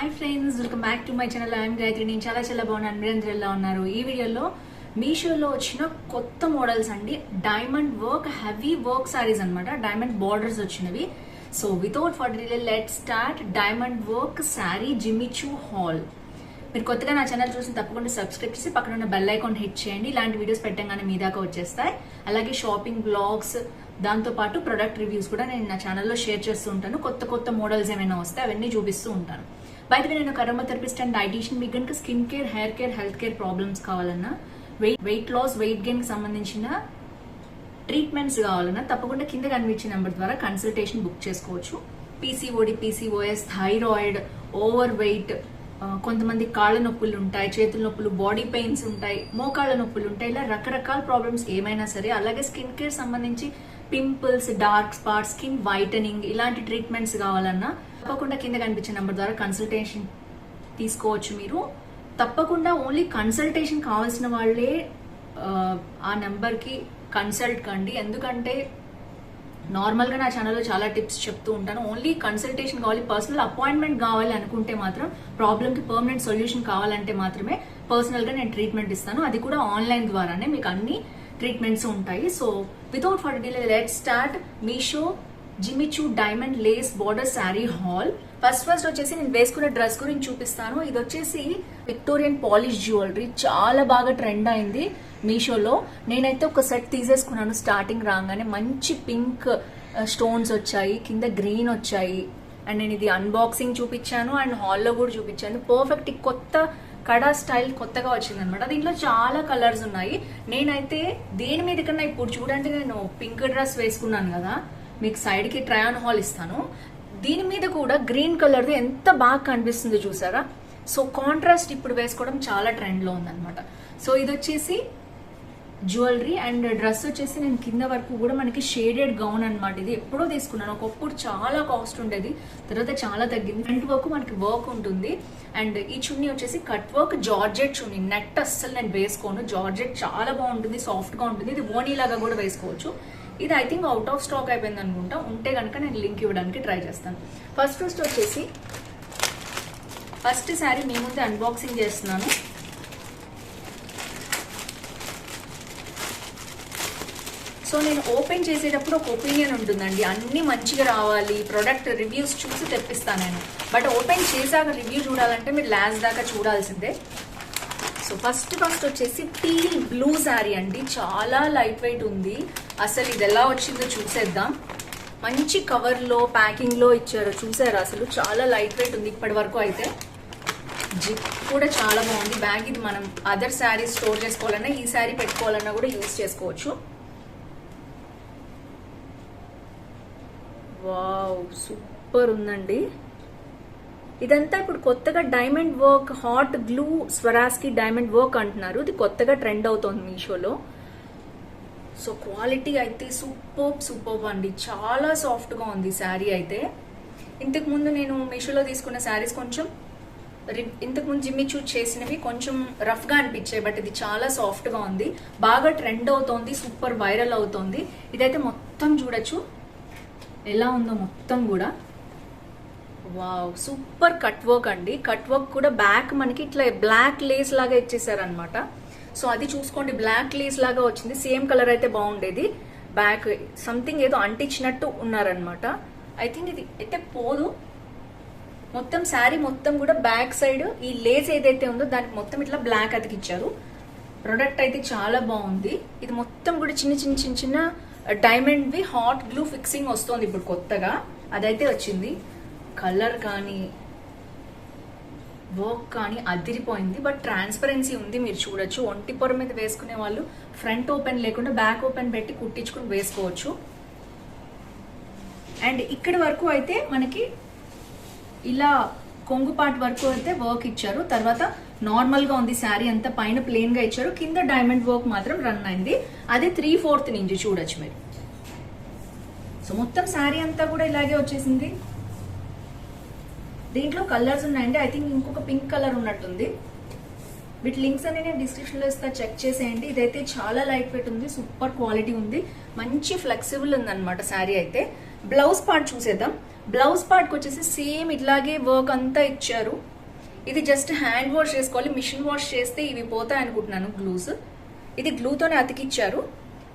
Hi friends, welcome back to my channel. I'm Gayatri. నేను చాలా బాగున్నాను. మీరందరూ ఎలా ఉన్నారు? ఈ వీడియోలో మీషోలో వచ్చిన కొత్త మోడల్స్ అండి. Diamond work heavy work sarees అనమాట. డైమండ్ బార్డర్స్ వచ్చినవి. So without further delay let's start diamond work saree Jimmy Choo hall. మీరు కొత్తగా నా ఛానల్ చూసి తప్పకుండా సబ్స్క్రైబ్ చేసి పక్కన ఉన్న బెల్ ఐకాన్ హిట్ చేయండి. ఇలాంటి వీడియోస్ పెట్టగానే మీ దాకా వచ్చేస్తాయి. అలాగే షాపింగ్ బ్లాగ్స్, దాంతోపాటు ప్రొడక్ట్ రివ్యూస్ కూడా నేను నా ఛానల్లో షేర్ చేస్తూ ఉంటాను. కొత్త మోడల్స్ ఏమైనా వస్తే అవన్నీ చూపిస్తూ ఉంటాను. బయట నేను కరోమా థెరపిస్ట్ అండ్ డైటీషియన్. మీకు కనుక skin care, hair care, health care problems కావాలన్నా, వెయిట్ లాస్, వెయిట్ గెయిన్ కి సంబంధించిన ట్రీట్మెంట్స్ కావాలన్నా తప్పకుండా కింద కనిపించే నెంబర్ ద్వారా కన్సల్టేషన్ బుక్ చేసుకోవచ్చు. PCOD, PCOS, thyroid, over weight, కొంతమంది కాళ్ళ నొప్పులు ఉంటాయి, చేతుల నొప్పులు, బాడీ పెయిన్స్ ఉంటాయి, మోకాళ్ళ నొప్పులు ఉంటాయి. ఇలా రకరకాల ప్రాబ్లమ్స్ ఏమైనా సరే, అలాగే స్కిన్ కేర్ సంబంధించి pimples, dark spots, skin whitening ఇలాంటి ట్రీట్మెంట్స్ కావాలన్నా తప్పకుండా కింద కనిపించే నెంబర్ ద్వారా కన్సల్టేషన్ తీసుకోవచ్చు. మీరు తప్పకుండా ఓన్లీ కన్సల్టేషన్ కావాల్సిన వాళ్ళే ఆ నెంబర్కి కన్సల్ట్ కండి. ఎందుకంటే నార్మల్గా నా ఛానల్లో చాలా టిప్స్ చెప్తూ ఉంటాను. ఓన్లీ కన్సల్టేషన్ కావాలి, పర్సనల్ అపాయింట్మెంట్ కావాలి అనుకుంటే మాత్రం, ప్రాబ్లమ్కి పర్మనెంట్ సొల్యూషన్ కావాలంటే మాత్రమే పర్సనల్గా నేను ట్రీట్మెంట్ ఇస్తాను. అది కూడా ఆన్లైన్ ద్వారానే మీకు అన్ని ట్రీట్మెంట్స్ ఉంటాయి. So without further delay let's start Meesho Jimmy Choo diamond lace border saree haul. First వచ్చేసి నేను వేసుకున్న డ్రెస్ గురించి చూపిస్తాను. ఇది వచ్చేసి విక్టోరియన్ పాలిష్ జ్యువెలరీ. చాలా బాగా ట్రెండ్ అయింది మీషోలో. నేనైతే ఒక సెట్ తీసేసుకున్నాను స్టార్టింగ్ రాగానే. మంచి పింక్ స్టోన్స్ వచ్చాయి, కింద గ్రీన్ వచ్చాయి. అండ్ నేను ఇది అన్బాక్సింగ్ చూపించాను అండ్ హాల్లో కూడా చూపించాను. పర్ఫెక్ట్ కొత్త కడా స్టైల్ కొత్తగా వచ్చింది అనమాట. దీంట్లో చాలా కలర్స్ ఉన్నాయి. నేనైతే దేని మీద కన్నా ఇప్పుడు చూడండి, నేను పింక్ డ్రెస్ వేసుకున్నాను కదా, మీకు సైడ్ కి ట్రై ఆన్ హాల్ ఇస్తాను. దీని మీద కూడా గ్రీన్ కలర్ ఎంత బాగా కనిపిస్తుందో చూసారా. సో కాంట్రాస్ట్ ఇప్పుడు వేసుకోవడం చాలా ట్రెండ్ లో ఉందన్నమాట. సో ఇది వచ్చేసి జ్యువెలరీ అండ్ డ్రెస్ వచ్చేసి నేను కింద వరకు కూడా మనకి షేడెడ్ గౌన్ అనమాట. ఇది ఎప్పుడో తీసుకున్నాను. ఒకప్పుడు చాలా కాస్ట్ ఉండేది, తర్వాత చాలా తగ్గింది. ఫ్రంట్ వర్క్ మనకి వర్క్ ఉంటుంది. అండ్ ఈ చున్నీ వచ్చేసి కట్ వర్క్ జార్జెట్ చున్నీ. నెట్ అస్సలు నేను వేసుకోను. జార్జెట్ చాలా బాగుంటుంది, సాఫ్ట్ గా ఉంటుంది. ఇది ఓనీ లాగా కూడా వేసుకోవచ్చు. ఇది I think out of stock అయిపోయింది అనుకుంటా. ఉంటే కనుక నేను లింక్ ఇవ్వడానికి ట్రై చేస్తాను. ఫస్ట్ వచ్చేసి ఫస్ట్ శారీ మీ ముందే అన్బాక్సింగ్ చేస్తున్నాను. సో నేను ఓపెన్ చేసేటప్పుడు ఒక ఒపీనియన్ ఉంటుందండి, అన్ని మంచిగా రావాలి, ప్రొడక్ట్ రివ్యూస్ చూసి తెప్పిస్తాను నేను. బట్ ఓపెన్ చేశాక రివ్యూ చూడాలంటే మీరు లాస్ట్ దాకా చూడాల్సిందే. సో ఫస్ట్ వచ్చేసి టీల్ బ్లూ శారీ అండి. చాలా లైట్ వెయిట్ ఉంది. అసలు ఇది ఎలా వచ్చిందో చూసేద్దాం. మంచి కవర్లో, ప్యాకింగ్లో ఇచ్చారు. చూసారు అసలు చాలా లైట్ వెయిట్ ఉంది ఇప్పటి వరకు అయితే. జిప్ కూడా చాలా బాగుంది. బ్యాగ్ ఇది మనం అదర్ శారీస్ స్టోర్ చేసుకోవాలన్నా, ఈ శారీ పెట్టుకోవాలన్నా కూడా యూజ్ చేసుకోవచ్చు. వావ్, సూపర్ ఉందండి. ఇదంతా ఇప్పుడు కొత్తగా diamond work, hot glue స్వరాస్కి diamond work అంటున్నారు. ఇది కొత్తగా ట్రెండ్ అవుతోంది మీషోలో. సో క్వాలిటీ అయితే సూపర్ అండి. చాలా సాఫ్ట్ గా ఉంది శారీ అయితే. ఇంతకు ముందు నేను మీషోలో తీసుకున్న శారీస్ కొంచెం ఇంతకు ముందు జిమ్మి చూ చేసినవి కొంచెం రఫ్ గా అనిపించాయి. బట్ ఇది చాలా సాఫ్ట్ గా ఉంది. బాగా ట్రెండ్ అవుతోంది, సూపర్ వైరల్ అవుతోంది. ఇదైతే మొత్తం చూడొచ్చు ఎలా ఉందో మొత్తం కూడా. వావ్, సూపర్ కట్ వర్క్ అండి. కట్ వర్క్ కూడా బ్యాక్ మనకి ఇట్లా బ్లాక్ లేస్ లాగా ఇచ్చేసారనమాట. సో అది చూసుకోండి, బ్లాక్ లేస్ లాగా వచ్చింది. సేమ్ కలర్ అయితే బాగుండేది. బ్యాక్ సంథింగ్ ఏదో అంటించినట్టు ఉన్నారనమాట. ఐ థింక్ ఇది అయితే పోదు. మొత్తం శారీ మొత్తం కూడా బ్యాక్ సైడ్ ఈ లేస్ ఏదైతే ఉందో దానికి మొత్తం ఇట్లా బ్లాక్ అతికిచ్చారు. ప్రొడక్ట్ అయితే చాలా బాగుంది. ఇది మొత్తం కూడా చిన్న డైమండ్ వి హాట్ గ్లూ ఫిక్సింగ్ వస్తుంది ఇప్పుడు కొత్తగా. అదైతే వచ్చింది. కలర్ కానీ వర్క్ కానీ అదిరిపోయింది. బట్ ట్రాన్స్పరెన్సీ ఉంది, మీరు చూడొచ్చు. ఒంటి పొర మీద వేసుకునే వాళ్ళు ఫ్రంట్ ఓపెన్ లేకుండా బ్యాక్ ఓపెన్ పెట్టి కుట్టించుకుని వేసుకోవచ్చు. అండ్ ఇక్కడి వరకు అయితే మనకి ఇలా కొంగుపాటు వరకు అయితే వర్క్ ఇచ్చారు. తర్వాత నార్మల్ గా ఉంది శారీ అంతా. పైన ప్లెయిన్ గా ఇచ్చారు, కింద డైమండ్ వర్క్ మాత్రం రన్ అయింది. అది 3/4 నుంచి చూడొచ్చు మీరు. సో మొత్తం శారీ అంతా కూడా ఇలాగే వచ్చేసింది. దీంట్లో కలర్స్ ఉన్నాయండి. ఐ థింక్ ఇంకొక పింక్ కలర్ ఉన్నట్టుంది. వీటి లింక్స్ అన్ని నేను డిస్క్రిప్షన్ లో ఇస్తా, చెక్ చేసేయండి. ఇదైతే చాలా లైట్ వెయిట్ ఉంది, సూపర్ క్వాలిటీ ఉంది, మంచి ఫ్లెక్సిబుల్ ఉంది అనమాట శారీ అయితే. బ్లౌజ్ పార్ట్ చూసేద్దాం. బ్లౌజ్ పార్ట్ కి వచ్చేసి సేమ్ ఇట్లాగే వర్క్ అంతా ఇచ్చారు. ఇది జస్ట్ హ్యాండ్ వాష్ చేసుకోవాలి, మిషన్ వాష్ చేస్తే ఇవి పోతాయి అనుకుంటున్నాను గ్లూస్. ఇది గ్లూతోనే అతికిచ్చారు,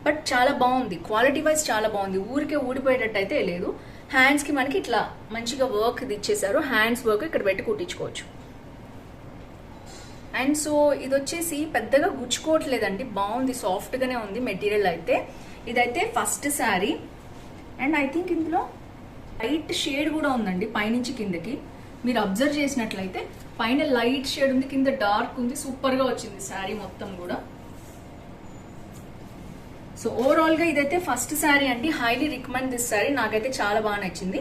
బట్ చాలా బాగుంది, క్వాలిటీ వైజ్ చాలా బాగుంది. ఊరికే ఊడిపోయేటట్టు అయితే లేదు. హ్యాండ్స్ కి మనకి ఇట్లా మంచిగా వర్క్ ఇది ఇచ్చేసారు. హ్యాండ్స్ వర్క్ ఇక్కడ పెట్టి కుట్టించుకోవచ్చు. అండ్ సో ఇది వచ్చేసి పెద్దగా గుచ్చుకోవట్లేదండి, బాగుంది, సాఫ్ట్ గానే ఉంది మెటీరియల్ అయితే. ఇదైతే first sari. And I think ఇందులో లైట్ షేడ్ కూడా ఉందండి పైనుంచి కిందకి. మీరు అబ్జర్వ్ చేసినట్లయితే పైన లైట్ షేడ్ ఉంది, కింద డార్క్ ఉంది. సూపర్ గా వచ్చింది శారీ మొత్తం కూడా. సో ఓవరాల్ గా ఇదైతే ఫస్ట్ శారీ అండి. Highly recommend this sari. నాకైతే చాలా బాగా నచ్చింది.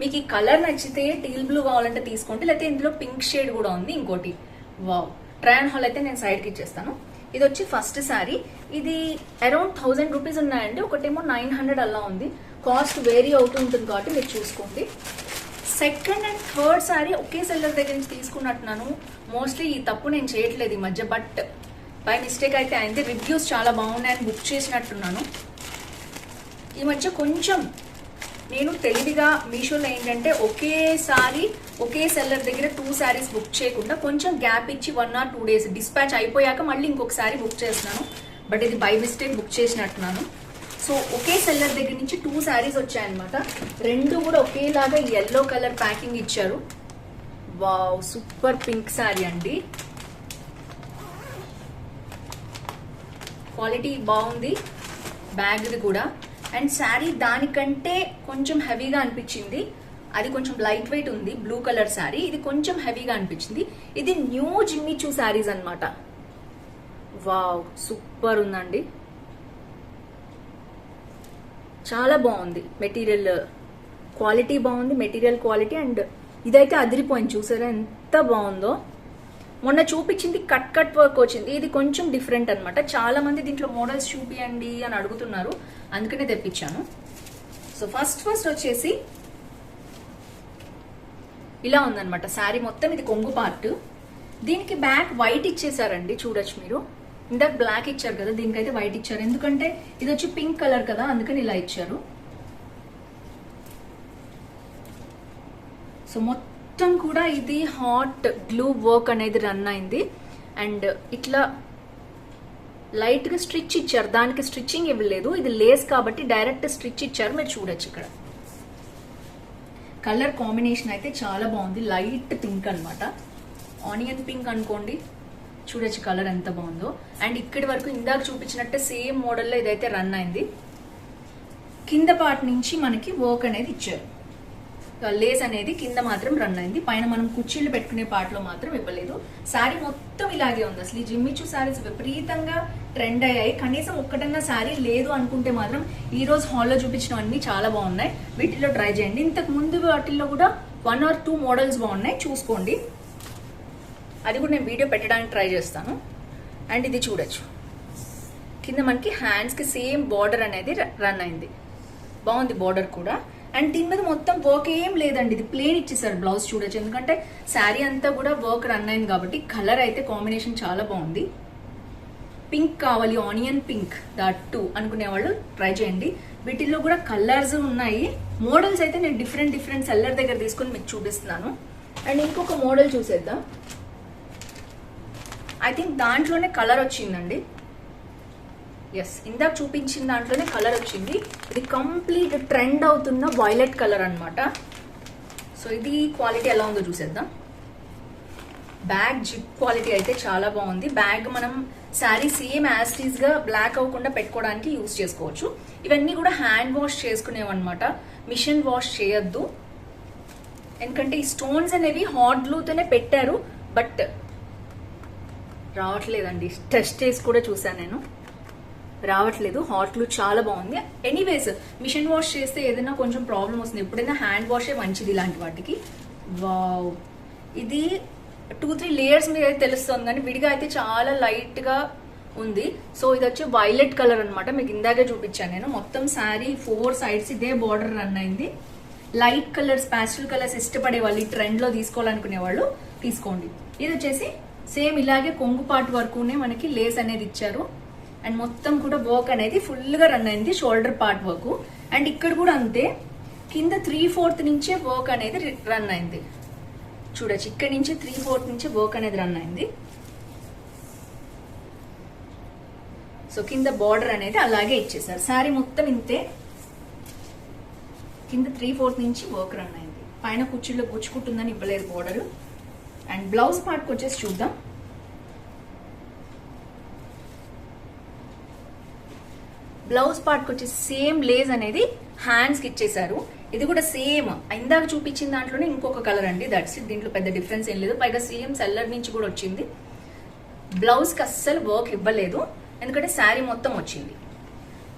మీకు ఈ కలర్ నచ్చితే టీల్ బ్లూ కావాలంటే తీసుకోండి, లేకపోతే ఇందులో పింక్ షేడ్ కూడా ఉంది ఇంకోటి. వావ్, ట్రయల్ హాల్ అయితే నేను సైడ్కి ఇచ్చేస్తాను. ఇది వచ్చి ఫస్ట్ శారీ. ఇది అరౌండ్ 1000 రూపీస్ ఉన్నాయండి. ఒకటేమో 900 అలా ఉంది. కాస్ట్ వేరీ అవుతుంటుంది కాబట్టి మీరు చూసుకోండి. Second and third sari okay seller దగ్గర నుంచి తీసుకున్నట్టున్నాను. మోస్ట్లీ ఈ తప్పు నేను చేయట్లేదు ఈ మధ్య, బట్ బై మిస్టేక్ అయితే అయింది. రివ్యూస్ చాలా బాగున్నాయని బుక్ చేసినట్టున్నాను. ఈ మధ్య కొంచెం నేను తెలివిగా మీషోలో ఏంటంటే ఒకేసారి ఒకే సెల్లర్ దగ్గర 2 శారీస్ బుక్ చేయకుండా కొంచెం గ్యాప్ ఇచ్చి 1 or 2 days డిస్పాచ్ అయిపోయాక మళ్ళీ ఇంకొకసారి బుక్ చేస్తున్నాను. బట్ ఇది బై మిస్టేక్ బుక్ చేసినట్టున్నాను. సో ఒకే సెల్లర్ దగ్గర నుంచి 2 శారీస్ వచ్చాయన్నమాట. రెండు కూడా ఒకేలాగా ఎల్లో కలర్ ప్యాకింగ్ ఇచ్చారు. వావ్, సూపర్ పింక్ శారీ అండి. క్వాలిటీ బాగుంది, బ్యాగ్ది కూడా. అండ్ శారీ దానికంటే కొంచెం హెవీగా అనిపించింది. అది కొంచెం లైట్ వెయిట్ ఉంది, బ్లూ కలర్ శారీ. ఇది కొంచెం హెవీగా అనిపించింది. ఇది న్యూ జిమ్మి చూ శారీస్ అనమాట. వావ్, సూపర్ ఉందండి, చాలా బాగుంది. మెటీరియల్ క్వాలిటీ బాగుంది, మెటీరియల్ క్వాలిటీ. అండ్ ఇదైతే అదిరిపోయింది, చూసారా ఎంత బాగుందో. మొన్న చూపించింది కట్ వర్క్ వచ్చింది, ఇది కొంచెం డిఫరెంట్ అనమాట. చాలా మంది దీంట్లో మోడల్స్ చూపియండి అని అడుగుతున్నారు, అందుకనే తెప్పించాను. సో ఫస్ట్ వచ్చేసి ఇలా ఉందన్నమాట శారీ మొత్తం. ఇది కొంగు పార్ట్. దీనికి బ్యాక్ వైట్ ఇచ్చేసారండి, చూడొచ్చు మీరు. ఇందాక బ్లాక్ ఇచ్చారు కదా, దీనికైతే వైట్ ఇచ్చారు. ఎందుకంటే ఇది వచ్చి పింక్ కలర్ కదా, అందుకని ఇలా ఇచ్చారు. సో మొత్తం కూడా ఇది హాట్ గ్లూ వర్క్ అనేది రన్ అయింది. అండ్ ఇట్లా లైట్ గా స్టిచ్ ఇచ్చారు, దానికి స్టిచ్చింగ్ ఇవ్వలేదు. ఇది లేస్ కాబట్టి డైరెక్ట్ స్టిచ్ ఇచ్చారు, మీరు చూడొచ్చు ఇక్కడ. కలర్ కాంబినేషన్ అయితే చాలా బాగుంది, లైట్ పింక్ అనమాట, ఆనియన్ పింక్ అనుకోండి. చూడొచ్చు కలర్ ఎంత బాగుందో. అండ్ ఇక్కడి వరకు ఇందాక చూపించినట్టే సేమ్ మోడల్లో ఇదైతే రన్ అయింది. కింద పార్ట్ నుంచి మనకి వర్క్ అనేది ఇచ్చారు. లేస్ అనేది కింద మాత్రం రన్ అయింది, పైన మనం కుర్చీలు పెట్టుకునే పార్ట్ లో మాత్రం ఇవ్వలేదు. శారీ మొత్తం ఇలాగే ఉంది. అసలు ఈ జిమ్మిచూ శారీస్ విపరీతంగా ట్రెండ్ అయ్యాయి. కనీసం ఒక్కటన్నా శారీ లేదు అనుకుంటే మాత్రం ఈ రోజు హాల్లో చూపించినవన్నీ చాలా బాగున్నాయి, వీటిలో ట్రై చేయండి. ఇంతకు ముందు వాటిల్లో కూడా 1 or 2 మోడల్స్ బాగున్నాయి, చూసుకోండి. అది కూడా నేను వీడియో పెట్టడానికి ట్రై చేస్తాను. అండ్ ఇది చూడొచ్చు, కింద మనకి హ్యాండ్స్ కి సేమ్ బార్డర్ అనేది రన్ అయింది, బాగుంది బార్డర్ కూడా. అండ్ దీని మీద మొత్తం వర్క్ ఏం లేదండి, ఇది ప్లేన్ ఇచ్చేసారు బ్లౌజ్. చూడొచ్చు, ఎందుకంటే శారీ అంతా కూడా వర్క్ రన్ అయింది కాబట్టి. కలర్ అయితే కాంబినేషన్ చాలా బాగుంది. పింక్ కావాలి, ఆనియన్ పింక్ దట్ టూ అనుకునే వాళ్ళు ట్రై చేయండి. వీటిల్లో కూడా కలర్స్ ఉన్నాయి. మోడల్స్ అయితే నేను డిఫరెంట్ సెల్లర్ దగ్గర తీసుకొని మీకు చూపిస్తున్నాను. అండ్ ఇంకొక మోడల్ చూసేద్దాం. ఐ థింక్ దాంట్లోనే కలర్ వచ్చిందండి. ఎస్, ఇందాక చూపించిన దాంట్లోనే కలర్ వచ్చింది. ఇది కంప్లీట్ ట్రెండ్ అవుతున్న వైలెట్ కలర్ అనమాట. సో ఇది క్వాలిటీ ఎలా ఉందో చూసేద్దాం. బ్యాగ్ జిప్ క్వాలిటీ అయితే చాలా బాగుంది. బ్యాగ్ మనం శారీ సేమ్ యాస్టీస్ గా బ్లాక్ అవ్వకుండా పెట్టుకోవడానికి యూజ్ చేసుకోవచ్చు. ఇవన్నీ కూడా హ్యాండ్ వాష్ చేసుకునేవన్నమాట, మిషన్ వాష్ చేయొద్దు. ఎందుకంటే ఈ స్టోన్స్ అనేవి హాట్ గ్లూతోనే పెట్టారు, బట్ రావట్లేదండి. టెస్ట్ చేసి కూడా చూసాను నేను, రావట్లేదు. హాట్ గ్లూ చాలా బాగుంది. ఎనీవేస్ మిషన్ వాష్ చేస్తే ఏదైనా కొంచెం ప్రాబ్లం వస్తుంది, ఎప్పుడైనా హ్యాండ్ వాషే మంచిది ఇలాంటి వాటికి. వావ్, ఇది 2-3 లేయర్స్ మీద అయితే తెలుస్తుంది, కానీ విడిగా అయితే చాలా లైట్ గా ఉంది. సో ఇది వచ్చి వైలెట్ కలర్ అనమాట, మీకు ఇందాకే చూపించాను నేను. మొత్తం శారీ 4 sides ఇదే బార్డర్ రన్ అయింది. లైట్ కలర్స్, ప్యాస్టల్ కలర్స్ ఇష్టపడే వాళ్ళు, ఈ ట్రెండ్ లో తీసుకోవాలనుకునే వాళ్ళు తీసుకోండి. ఇది వచ్చేసి సేమ్ ఇలాగే కొంగు పార్ట్ వరకునే మనకి లేస్ అనేది ఇచ్చారు. అండ్ మొత్తం కూడా వర్క్ అనేది ఫుల్ గా రన్ అయింది, షోల్డర్ పార్ట్ వర్క్. అండ్ ఇక్కడ కూడా అంతే, కింద 3/4 నుంచే వర్క్ అనేది రన్ అయింది. చూడొచ్చు ఇక్కడ నుంచి 3/4 నుంచి వర్క్ అనేది రన్ అయింది. సో కింద బార్డర్ అనేది అలాగే ఇచ్చేసారు. శారీ మొత్తం ఇంతే, కింద 3/4 నుంచి వర్క్ రన్ అయింది. పైన కుర్చీలో గుచ్చుకుంటుందని ఇవ్వలేదు బార్డర్. అండ్ బ్లౌజ్ పార్ట్కి వచ్చేసి చూద్దాం. బ్లౌజ్ పార్ట్కి వచ్చేసి సేమ్ లేస్ అనేది హ్యాండ్స్ కి ఇచ్చేసారు. ఇది కూడా సేమ్ ఇందాక చూపించిన దాంట్లోనే ఇంకొక కలర్ అండి. దట్స్ ఇట్, దీంట్లో పెద్ద డిఫరెన్స్ ఏం లేదు. పైగా సేమ్ సెల్లర్ నుంచి కూడా వచ్చింది. బ్లౌజ్ కి అస్సలు వర్క్ ఇవ్వలేదు, ఎందుకంటే శారీ మొత్తం వచ్చింది.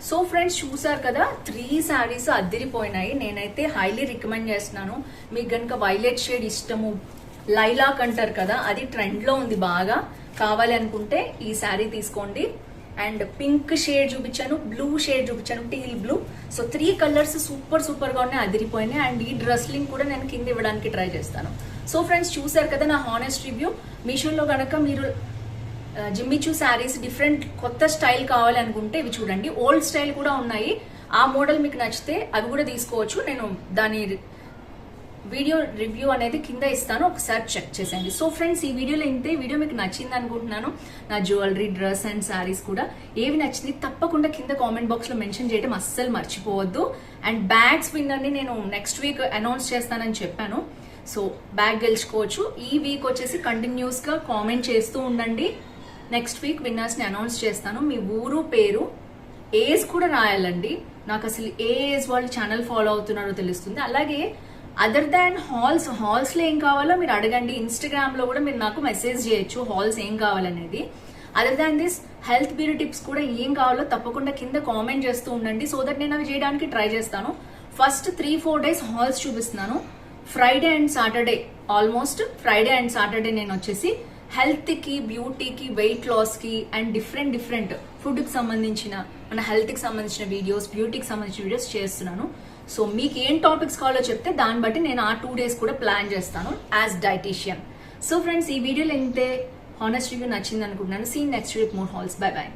సో ఫ్రెండ్స్ చూసారు కదా, 3 శారీస్ అదిరిపోయినాయి. నేనైతే హైలీ రికమెండ్ చేస్తున్నాను. మీకు గనుక వైలెట్ షేడ్ ఇష్టము, లైలాక్ అంటారు కదా, అది ట్రెండ్ లో ఉంది బాగా, కావాలి అనుకుంటే ఈ శారీ తీసుకోండి. అండ్ పింక్ షేడ్ చూపించాను, బ్లూ షేడ్ చూపించాను, teal blue. So 3 colours super గా ఉన్నాయి, అదిరిపోయినాయి. అండ్ ఈ డ్రెస్ లింక్ కూడా నేను కింద ఇవ్వడానికి ట్రై చేస్తాను. సో ఫ్రెండ్స్ చూసారు కదా నా హానెస్ట్ రివ్యూ. మీషోలో గనక మీరు జిమ్మిచూ శారీస్ డిఫరెంట్ కొత్త స్టైల్ కావాలి అనుకుంటే ఇవి చూడండి. ఓల్డ్ స్టైల్ కూడా ఉన్నాయి, ఆ మోడల్ మీకు నచ్చితే అవి కూడా తీసుకోవచ్చు. నేను దాని వీడియో రివ్యూ అనేది కింద ఇస్తాను, ఒకసారి చెక్ చేసేయండి. సో ఫ్రెండ్స్ ఈ వీడియోలో ఇంతే. వీడియో మీకు నచ్చింది అనుకుంటున్నాను. నా జ్యువెలరీ, డ్రెస్ అండ్ శారీస్ కూడా ఏవి నచ్చింది తప్పకుండా కింద కామెంట్ బాక్స్ లో మెన్షన్ చేయడం అస్సలు మర్చిపోవద్దు. అండ్ బ్యాగ్స్ విన్నర్ని నేను నెక్స్ట్ వీక్ అనౌన్స్ చేస్తానని చెప్పాను. సో బ్యాగ్ గెలుచుకోవచ్చు. ఈ వీక్ వచ్చేసి కంటిన్యూస్ గా కామెంట్ చేస్తూ ఉండండి. నెక్స్ట్ వీక్ విన్నర్స్ ని అనౌన్స్ చేస్తాను. మీ ఊరు, పేరు, ఏజ్ కూడా రాయాలండి. నాకు అసలు ఏ ఏజ్ వాళ్ళు ఛానల్ ఫాలో అవుతున్నారో తెలుస్తుంది. అలాగే అదర్ దాన్ హాల్స్ లో ఏం కావాలో మీరు అడగండి. ఇన్స్టాగ్రామ్ లో కూడా మీరు నాకు మెసేజ్ చేయొచ్చు హాల్స్ ఏం కావాలనేది. Other than this health beauty tips కూడా ఏం కావాలో తప్పకుండా కింద కామెంట్ చేస్తూ ఉండండి. సో దట్ నేను అవి చేయడానికి ట్రై చేస్తాను. ఫస్ట్ 3-4 డేస్ హాల్స్ చూపిస్తున్నాను. Friday and Saturday, almost Friday and Saturday నేను వచ్చేసి హెల్త్ కి, బ్యూటీకి, వెయిట్ లాస్ కి అండ్ డిఫరెంట్ ఫుడ్ కి సంబంధించిన, మన హెల్త్ కి సంబంధించిన వీడియోస్, బ్యూటీకి సంబంధించిన వీడియోస్ చేస్తున్నాను. సో మీకు ఏం టాపిక్స్ కావాలో చెప్తే దాన్ని బట్టి నేను ఆ 2 డేస్ కూడా ప్లాన్ చేస్తాను యాజ్ డైటీషియన్. సో ఫ్రెండ్స్ ఈ వీడియోలో ఇంతే. హానెస్ట్ రివ్యూ నచ్చింది అనుకుంటున్నాను. See next week more hauls. Bye by.